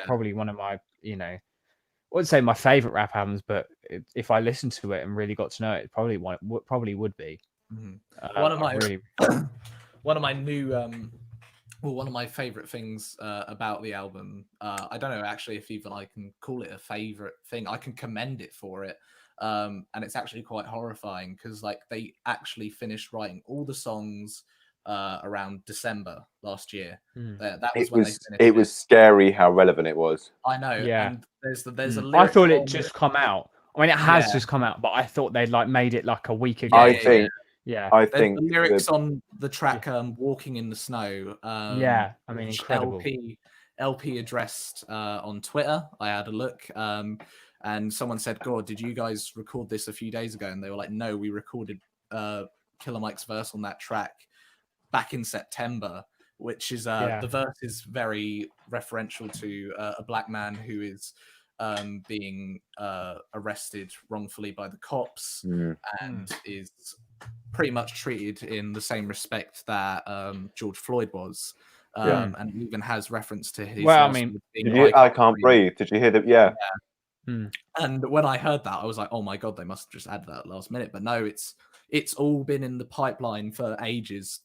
Probably one of my, I wouldn't say my favorite rap albums, but if I listened to it and really got to know it, probably would be. One of my new one of my favorite things about the album. I don't know actually if even I can call it a favorite thing. I can commend it for it. And it's actually quite horrifying because like they actually finished writing all the songs around December last year. That was when they finished it was scary how relevant it was. I know. Yeah. And there's a I lyric thought it on just come out. I mean, it has just come out, but I thought they'd like made it like a week ago. I think there's the lyrics on the track "Walking in the Snow." I mean, incredible. LP addressed on Twitter. I had a look, and someone said, "God, did you guys record this a few days ago?" And they were like, "No, we recorded Killer Mike's verse on that track back in September." Which is the verse is very referential to a black man who is being arrested wrongfully by the cops and is pretty much treated in the same respect that George Floyd was. And it even has reference to his. Well, I mean, I can't breathe. Did you hear that? Yeah. And when I heard that, I was like, "Oh my god, they must have just added that last minute." But no, it's all been in the pipeline for ages.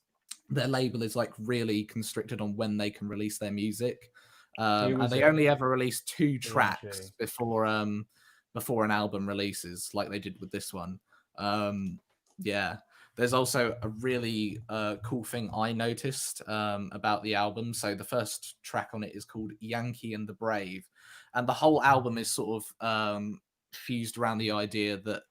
Their label is like really constricted on when they can release their music, and they only ever release 2 tracks before an album releases, like they did with this one. There's also a really cool thing I noticed about the album. So the first track on it is called Yankee and the Brave, and the whole album is sort of fused around the idea that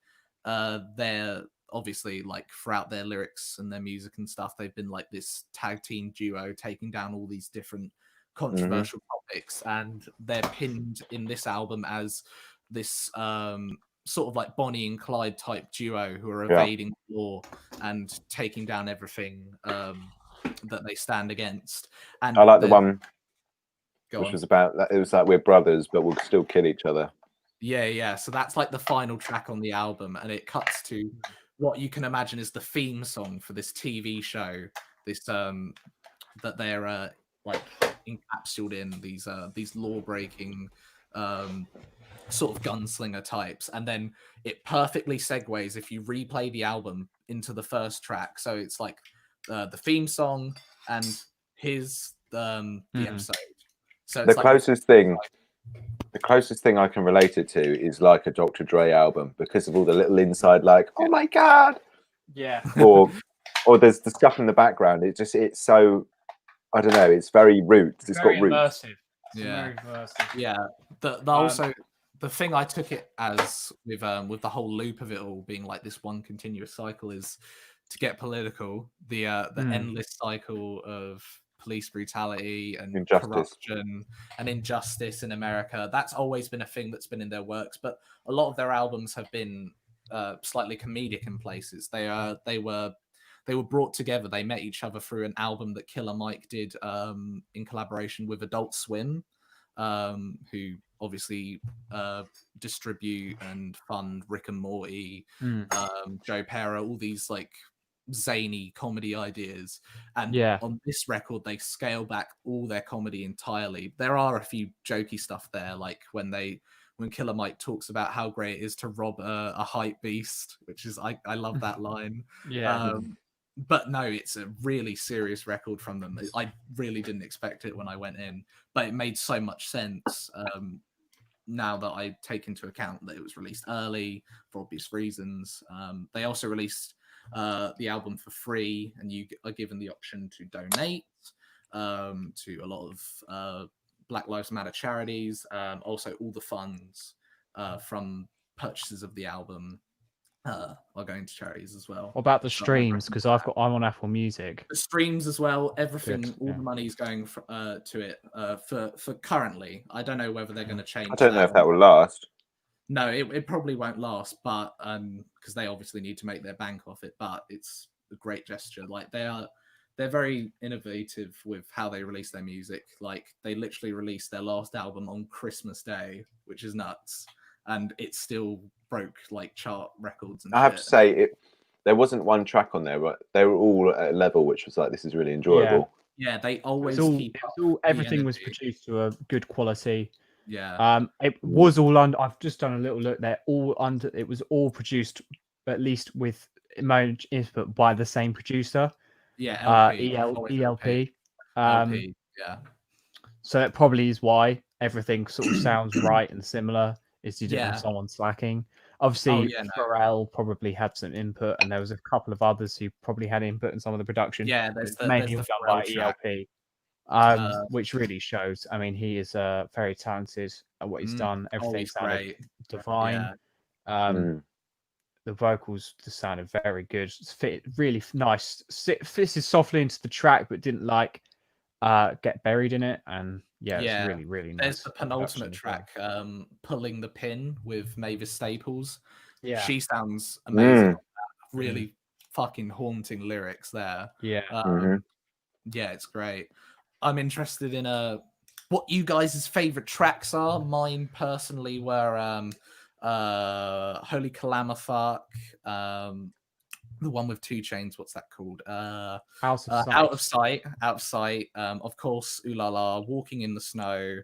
they're obviously like throughout their lyrics and their music and stuff, they've been like this tag team duo taking down all these different controversial topics, and they're pinned in this album as this sort of like Bonnie and Clyde type duo who are evading the law and taking down everything that they stand against. And I like the one which was about that. It was like we're brothers, but we'll still kill each other. Yeah. So that's like the final track on the album, and it cuts to what you can imagine is the theme song for this TV show. This that they're like encapsulated in these law breaking sort of gunslinger types, and then it perfectly segues if you replay the album into the first track. So it's like the theme song and the episode. So it's the closest thing I can relate it to is like a Dr. Dre album because of all the little inside, like, oh my god, or there's the stuff in the background. It's so, I don't know, it's very roots. It's very got roots. Also the thing I took it as with the whole loop of it all being like this one continuous cycle is, to get political, the endless cycle of police brutality and corruption and injustice in America. That's always been a thing that's been in their works, but a lot of their albums have been slightly comedic in places. They were brought together. They met each other through an album that Killer Mike did in collaboration with Adult Swim, who obviously distribute and fund Rick and Morty, Joe Pera, all these like zany comedy ideas. And on this record, they scale back all their comedy entirely. There are a few jokey stuff there, like when Killer Mike talks about how great it is to rob a hype beast, which is I love that line. But no, it's a really serious record from them. I really didn't expect it when I went in, but it made so much sense now that I take into account that it was released early for obvious reasons. They also released the album for free, and you are given the option to donate to a lot of Black Lives Matter charities. Also, all the funds from purchases of the album are going to charities as well. What about the streams? Because I'm on Apple Music. The streams as well. Everything, all the money's going to it for currently. I don't know whether they're going to change. I don't know if that will last. No, it probably won't last, but because they obviously need to make their bank off it. But it's a great gesture. Like they're very innovative with how they release their music. Like they literally released their last album on Christmas Day, which is nuts, and it still broke like chart records. And I have to say, there wasn't one track on there, but they were all at a level which was like, this is really enjoyable. Yeah, they always everything was produced to a good quality. Yeah. It was all under. I've just done a little look. They're all under. It was all produced, at least with my input, by the same producer. Yeah. ELP. LP. Yeah. So that probably is why everything sort of sounds right and similar. Is you didn't have someone slacking. Obviously, yeah, no. Pharrell probably had some input, and there was a couple of others who probably had input in some of the production. Yeah, there's the mainly all done by Pharrell track. ELP, which really shows. I mean, he is very talented at what he's done. Everything he's sounded great. divine. Yeah. The vocals just sounded very good. It's fit really nice. Fits softly into the track, but didn't like get buried in it. And yeah, it's really, really nice. There's the penultimate track, Pulling the Pin with Mavis Staples. Yeah. She sounds amazing. Really fucking haunting lyrics there. Yeah. Yeah, it's great. I'm interested in what you guys' favorite tracks are. Mine personally were Holy Kalamathak, the one with 2 Chainz. What's that called? Out of Sight. Of course, Ooh La La, Walking in the Snow,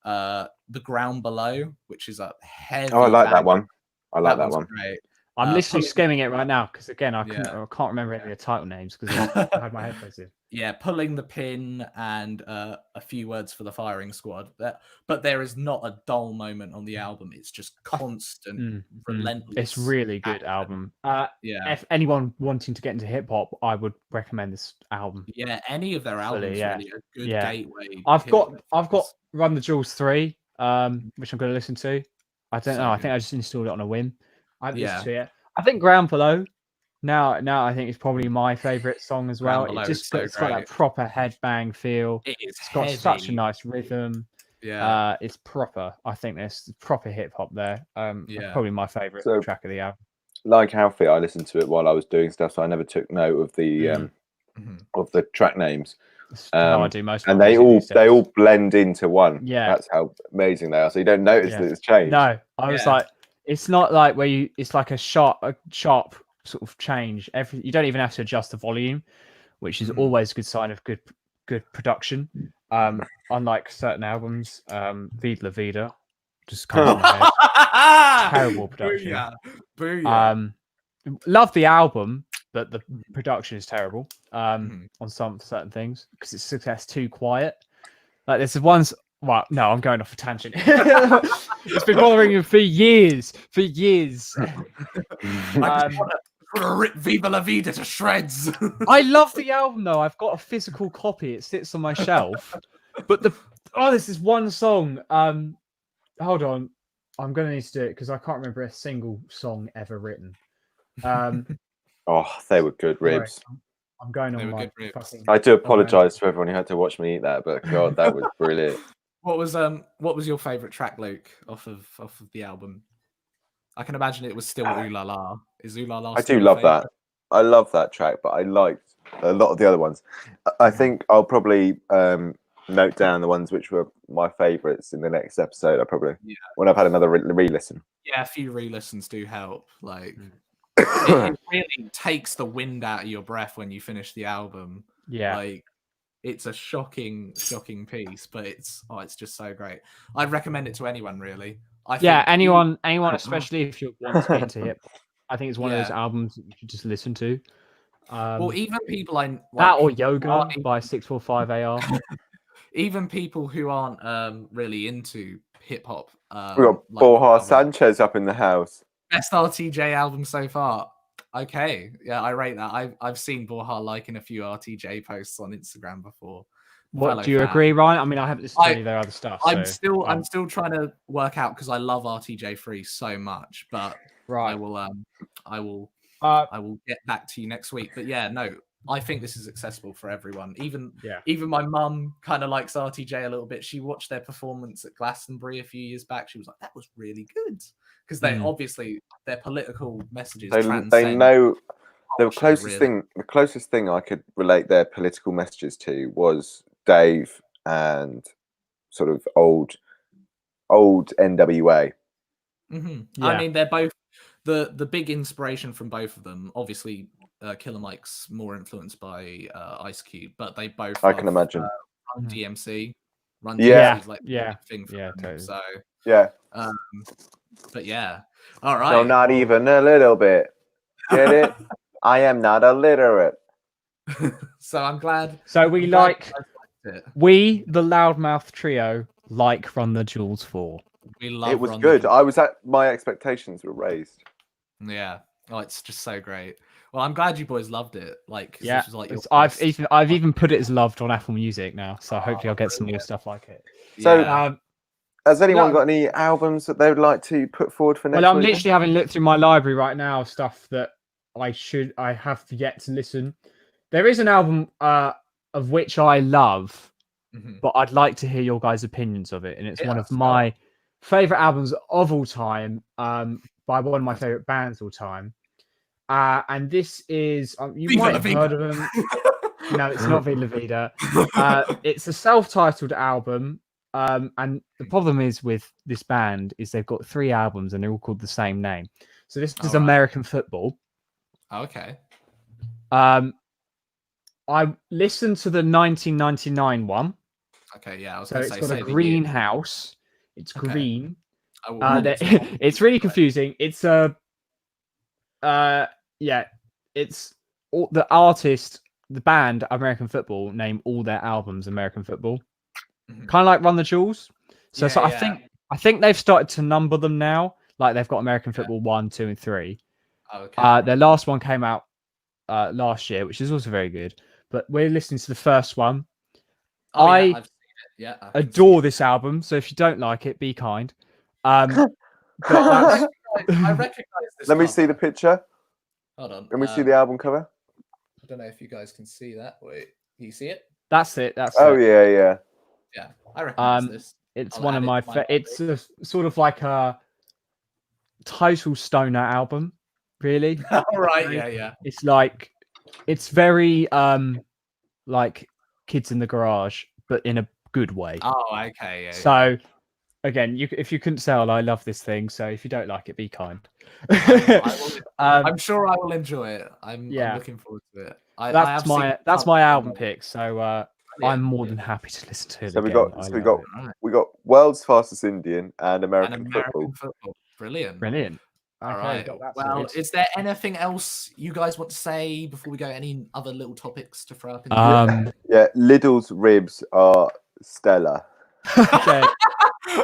The Ground Below, which is a heavy. Oh, I like that one. I like that one. Great. I'm literally skimming it right now because again, I can't remember any of the title names because I had my headphones in. Yeah, Pulling the Pin and A Few Words for the Firing Squad. But there is not a dull moment on the album. It's just constant, relentless. It's really good album. If anyone wanting to get into hip hop, I would recommend this album. Yeah, any of their albums really a good gateway. I've got Run the Jewels 3, which I'm going to listen to. I don't know. I think I just installed it on a whim. I haven't listened to it yet. I think Ground Below. Now I think it's probably my favorite song as well. It's got that proper headbang feel. It's got such a nice rhythm. Yeah, it's proper. I think there's proper hip hop there. Probably my favorite track of the album. Like Alfie, I listened to it while I was doing stuff, so I never took note of the track names. How I do most, and they all blend into one. Yeah, that's how amazing they are. So you don't notice that it's changed. No, I was like, it's not like where it's like a sharp sort of change. You don't even have to adjust the volume, which is always a good sign of good production. Unlike certain albums, Viva La Vida just comes in my head. Terrible production. Booyah. Love the album, but the production is terrible on some certain things because it's too quiet. Like there's ones. Well, no, I'm going off a tangent. It's been bothering me for years. I just want to rip Viva La Vida to shreds. I love the album though. I've got a physical copy. It sits on my shelf. But this is one song. Hold on. I'm gonna need to do it because I can't remember a single song ever written. Oh, they were good ribs. I'm going on my fucking. I do apologize to everyone who had to watch me eat that, but God, that was brilliant. What was your favorite track, Luke, off of the album? I can imagine it was still Ooh La La. Is Ooh La La? I do love that. I love that track, but I liked a lot of the other ones. I think I'll probably note down the ones which were my favorites in the next episode. When I've had another re-listen. Yeah, a few re-listens do help. Like it really takes the wind out of your breath when you finish the album. Yeah, like it's a shocking piece, but it's just so great. I'd recommend it to anyone, really. Anyone, especially if you want to get into hip hop. I think it's one of those albums that you should just listen to. Well, even people that or Yoga by 645 AR. Even people who aren't really into hip hop. We got Borja Sanchez up in the house. Best RTJ album so far. Okay, yeah, I rate that. I've seen Borja liking a few RTJ posts on Instagram before. Do you agree, Ryan? I mean, I haven't listened to any of their other stuff. I'm still trying to work out because I love RTJ Free so much, but I will get back to you next week. But yeah, no, I think this is accessible for everyone. Even my mum kind of likes RTJ a little bit. She watched their performance at Glastonbury a few years back. She was like, that was really good. Because they obviously their political messages. They know the closest thing I could relate their political messages to was Dave and sort of old NWA. I mean, they're both the big inspiration from both of them. Obviously, Killer Mike's more influenced by Ice Cube, but they both. I can imagine. Run DMC. Run DMC is like thing for them. Totally. So yeah. But yeah, all right. No, not even a little bit. Get it? I am not illiterate. So I'm glad. So we the Loudmouth Trio like Run the Jewels 4. We love it was Run the good. Jewels. My expectations were raised. Yeah. Oh, it's just so great. Well, I'm glad you boys loved it. Like, 'cause Yeah, this was like your I've first... even put it as loved on Apple Music now, so hopefully I'll get some more stuff like it. So, Yeah. has anyone no. got any albums that they would like to put forward for next Well, I'm week? literally having looked through my library right now of stuff that I have yet to listen. There is an album of which I love, but I'd like to hear your guys' opinions of it, and it's one of my favorite albums of all time, by one of my favorite bands of all time. And this is you Viva might la have Vida. heard of them. No, it's not Viva la Vida. It's a self-titled album. And the problem is with this band is they've got 3 albums and they're all called the same name. So this is American Football. Okay. I listened to the 1999 one. Okay, yeah. I was So going it's to got say a green house. It's green. I will read it. It's really confusing. It's it's all the artist, the band American Football name all their albums American Football. Kind of like Run the Jewels. So, I think they've started to number them now. Like they've got American Football 1, 2, and 3. Okay. Their last one came out last year, which is also very good. But we're listening to the first one. I've seen it. Yeah, I adore this album. So if you don't like it, be kind. But that's... I recognize this. Let me see the picture. Hold on. Let me see the album cover. I don't know if you guys can see that. Wait, can you see it? That's it. That's Oh it. yeah. Yeah, I recognize this. It's one of my it's a, sort of like a total stoner album, really. All right, yeah. It's like it's very like Kids in the Garage, but in a good way. Oh, okay, yeah. So again, if you couldn't tell, I love this thing. So if you don't like it, be kind. I'm sure I will enjoy it. I'm looking forward to it. That's my album pick. So I'm more than happy to listen to it. So again. we got World's Fastest Indian and American Football. Brilliant. All right. Well, is there anything else you guys want to say before we go? Any other little topics to throw up? Yeah, Lidl's ribs are stellar. Okay.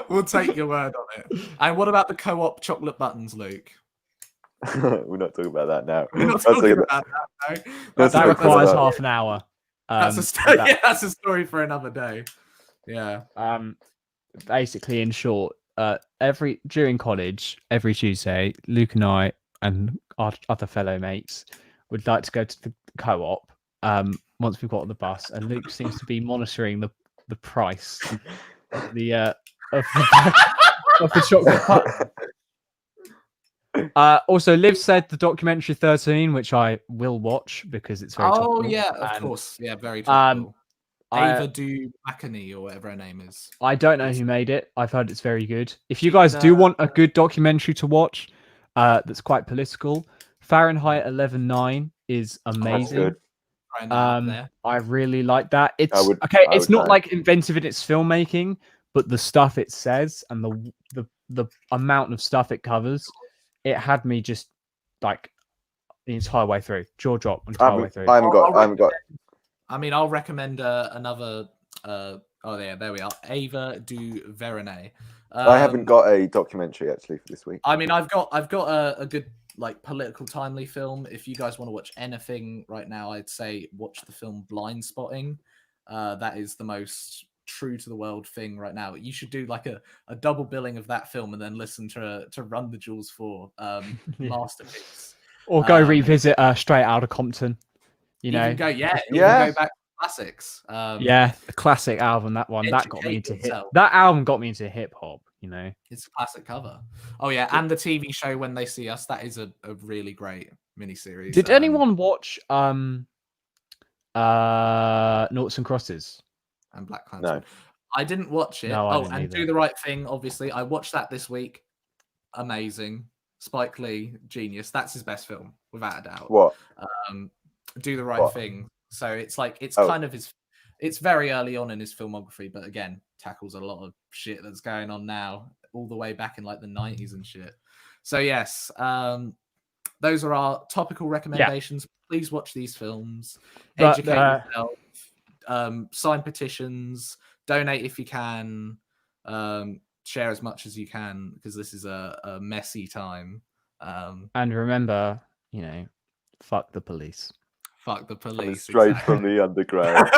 We'll take your word on it. And what about the co-op chocolate buttons, Luke? We're not talking about that now. We're not talking about that, no. That requires half an hour. That's a story for another day. Yeah. Basically, in short, during college, every Tuesday, Luke and I and our other fellow mates would like to go to the co-op. Once we've got on the bus, and Luke seems to be monitoring the price of the chocolate. Also, Liv said the documentary 13, which I will watch because it's very topical. Yeah, of course. Yeah, very topical. Ava DuVernay or whatever her name is. I don't know who made it. I've heard it's very good. If you guys do want a good documentary to watch that's quite political, Fahrenheit 11/9 is amazing. I really like that. It's not like inventive in its filmmaking, but the stuff it says and the amount of stuff it covers, it had me just like the entire way through, jaw drop entire way through. I haven't got. I mean, I'll recommend another. There we are. Ava DuVernay. I haven't got a documentary actually for this week. I mean, I've got a good like political timely film. If you guys want to watch anything right now, I'd say watch the film Blind Spotting. That is the most true to the world thing right now. You should do like a double billing of that film and then listen to Run the Jewels 4 masterpiece. Or go revisit Straight Outta Compton. You know, go back to classics. The classic album. That one that got me into that album got me into hip hop. You know, it's a classic cover. Oh yeah, and the TV show When They See Us. That is a really great miniseries. Did anyone watch Noughts and Crosses and Black Klansman? No, I didn't watch it. No, I didn't either. Do the Right Thing. Obviously, I watched that this week. Amazing. Spike Lee, genius. That's his best film, without a doubt. What? Do the Right Thing. So it's like kind of his. It's very early on in his filmography, but again, tackles a lot of shit that's going on now, all the way back in like the 90s and shit. So yes, those are our topical recommendations. Yeah. Please watch these films, educate yourself, sign petitions, donate if you can. share as much as you can, because this is a messy time. And remember, fuck the police. Fuck the police. Straight from the underground.